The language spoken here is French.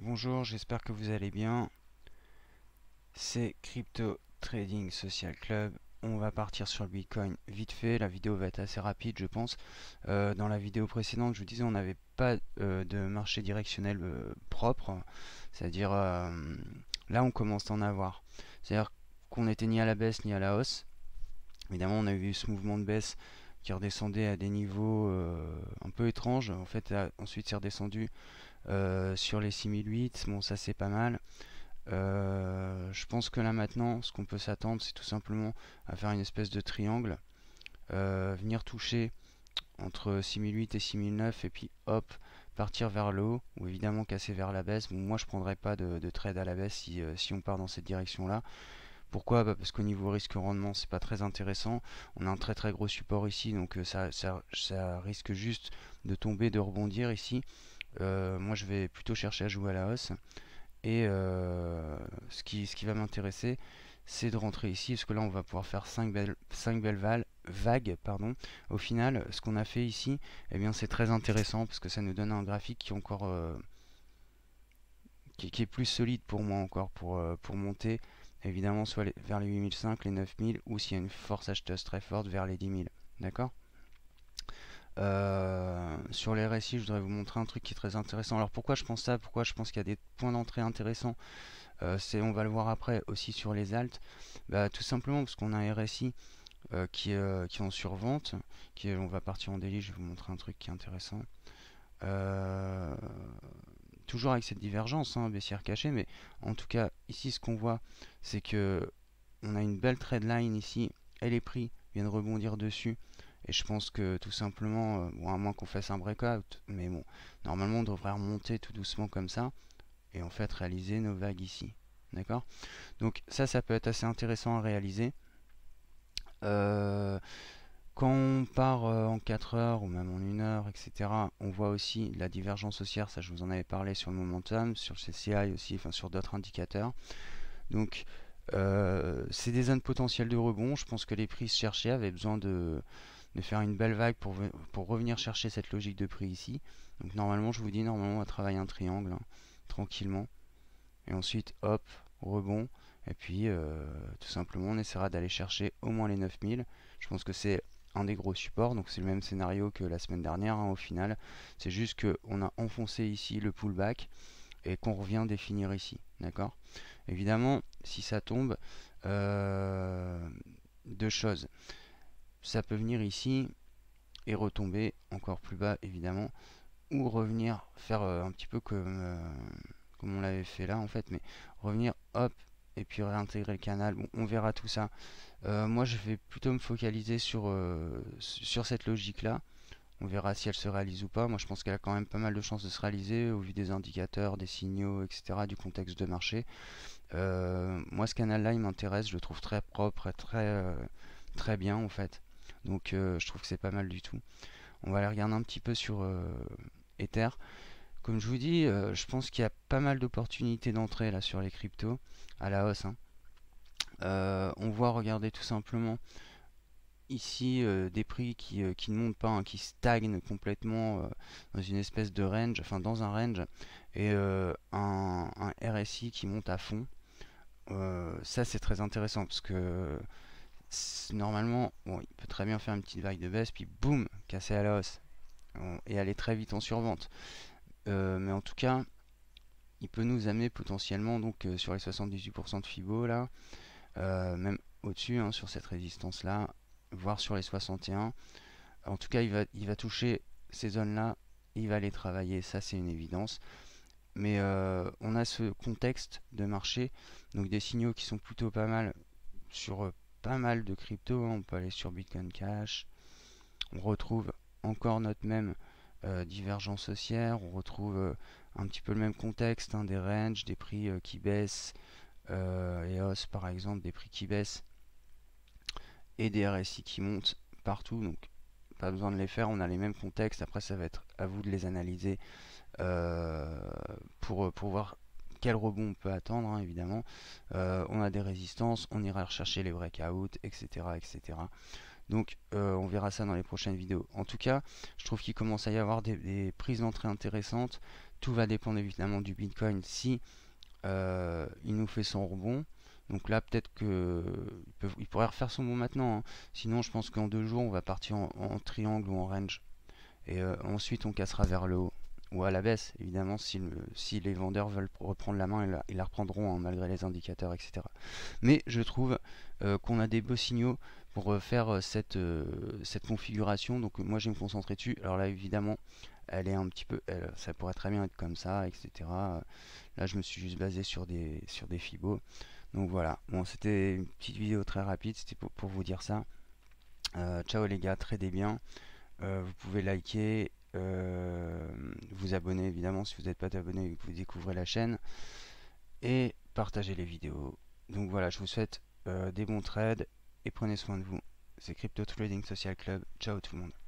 Bonjour, j'espère que vous allez bien. C'est Crypto Trading Social Club. On va partir sur le Bitcoin vite fait. La vidéo va être assez rapide, je pense. Dans la vidéo précédente, je vous disais, on n'avait pas de marché directionnel propre. C'est-à-dire, là, on commence à en avoir. C'est-à-dire qu'on n'était ni à la baisse ni à la hausse. Évidemment, on a eu ce mouvement de baisse qui redescendait à des niveaux un peu étranges. En fait, ensuite, c'est redescendu sur les 6008. Bon, ça, c'est pas mal. Je pense que là maintenant, ce qu'on peut s'attendre, c'est tout simplement à faire une espèce de triangle, venir toucher entre 6008 et 6009 et puis hop, partir vers le haut ou évidemment casser vers la baisse. Bon, moi je prendrais pas de trade à la baisse si on part dans cette direction là. Pourquoi? Parce qu'au niveau risque-rendement c'est pas très intéressant. On a un très gros support ici, donc ça risque juste de tomber, de rebondir ici. Moi je vais plutôt chercher à jouer à la hausse. Et ce qui va m'intéresser, c'est de rentrer ici, parce que là, on va pouvoir faire 5 belles vagues. Pardon. Au final, ce qu'on a fait ici, eh bien, c'est très intéressant, parce que ça nous donne un graphique qui est encore qui est plus solide pour moi encore, pour monter, évidemment, soit vers les 8005, les 9000, ou s'il y a une force acheteuse très forte, vers les 10 000. D'accord? Sur les récits, je voudrais vous montrer un truc qui est très intéressant. Alors pourquoi je pense ça? Pourquoi je pense qu'il y a des points d'entrée intéressants? On va le voir après aussi sur les alts. Bah, tout simplement parce qu'on a un RSI qui est en survente. On va partir en daily, je vais vous montrer un truc qui est intéressant. Euh, Toujours avec cette divergence, hein, baissière cachée, mais en tout cas, ici, ce qu'on voit, c'est que on a une belle trade line ici, et les prix viennent rebondir dessus. Et je pense que tout simplement, bon, à moins qu'on fasse un breakout, mais bon, normalement, on devrait remonter tout doucement comme ça, et en fait, réaliser nos vagues ici. D'accord? Donc ça peut être assez intéressant à réaliser. Euh, Quand on part en 4 heures ou même en 1 heure, etc., on voit aussi la divergence haussière, ça je vous en avais parlé sur le momentum, sur le CCI aussi, enfin sur d'autres indicateurs. Donc c'est des zones potentielles de rebond. Je pense que les prix cherchés avaient besoin de faire une belle vague pour revenir chercher cette logique de prix ici. Donc normalement, je vous dis, normalement on va travailler un triangle, hein, tranquillement. Et ensuite, hop, rebond. Et puis, tout simplement, on essaiera d'aller chercher au moins les 9000. Je pense que c'est un des gros supports. Donc, c'est le même scénario que la semaine dernière, hein, au final. C'est juste qu'on a enfoncé ici le pullback et qu'on revient définir ici. D'accord? Évidemment, si ça tombe, deux choses. Ça peut venir ici et retomber encore plus bas, évidemment. Ou revenir faire un petit peu comme on l'avait fait là en fait, mais revenir hop et puis réintégrer le canal. Bon, on verra tout ça. Moi je vais plutôt me focaliser sur cette logique là. On verra si elle se réalise ou pas. Moi je pense qu'elle a quand même pas mal de chances de se réaliser au vu des indicateurs, des signaux, etc., du contexte de marché. Moi ce canal là il m'intéresse, je le trouve très propre et très bien en fait. Donc je trouve que c'est pas mal du tout. On va aller regarder un petit peu sur Ether. Comme je vous dis, je pense qu'il y a pas mal d'opportunités d'entrée là sur les cryptos à la hausse, hein. On voit, regardez tout simplement ici des prix qui ne montent pas, hein, qui stagnent complètement dans une espèce de range, enfin dans un range, et un RSI qui monte à fond. Ça c'est très intéressant parce que normalement, bon, il peut très bien faire une petite vague de baisse, puis boum, casser à la hausse et aller très vite en survente. Mais en tout cas, il peut nous amener potentiellement donc sur les 78% de Fibo là, même au-dessus, hein, sur cette résistance là, voire sur les 61. En tout cas, il va toucher ces zones là, il va les travailler, ça c'est une évidence. Mais on a ce contexte de marché, donc des signaux qui sont plutôt pas mal sur pas mal de cryptos, hein. On peut aller sur Bitcoin Cash, on retrouve encore notre même divergence haussière, on retrouve un petit peu le même contexte, hein, des ranges, des prix qui baissent, EOS par exemple, des prix qui baissent et des RSI qui montent partout, donc pas besoin de les faire, on a les mêmes contextes. Après ça va être à vous de les analyser euh, pour voir quel rebond on peut attendre, hein, évidemment. On a des résistances, on ira rechercher les breakouts, etc., etc. Donc on verra ça dans les prochaines vidéos. En tout cas, je trouve qu'il commence à y avoir des prises d'entrée intéressantes. Tout va dépendre évidemment du Bitcoin si il nous fait son rebond. Donc là, peut-être que il pourrait refaire son bond maintenant, hein. Sinon, je pense qu'en 2 jours, on va partir en triangle ou en range. Et ensuite, on cassera vers le haut. Ou à la baisse, évidemment, si les vendeurs veulent reprendre la main, ils la reprendront, hein, malgré les indicateurs, etc. Mais je trouve qu'on a des beaux signaux pour faire cette configuration. Donc moi, je vais me concentrer dessus. Alors là, évidemment, elle est un petit peu, ça pourrait très bien être comme ça, etc. Là, je me suis juste basé sur des fibos. Donc voilà, bon, c'était une petite vidéo très rapide, c'était pour vous dire ça. Ciao les gars, tradez bien. Vous pouvez liker, vous abonner évidemment si vous n'êtes pas abonné et que vous découvrez la chaîne, et partager les vidéos. Donc voilà, je vous souhaite des bons trades et prenez soin de vous. C'est Crypto Trading Social Club. Ciao tout le monde.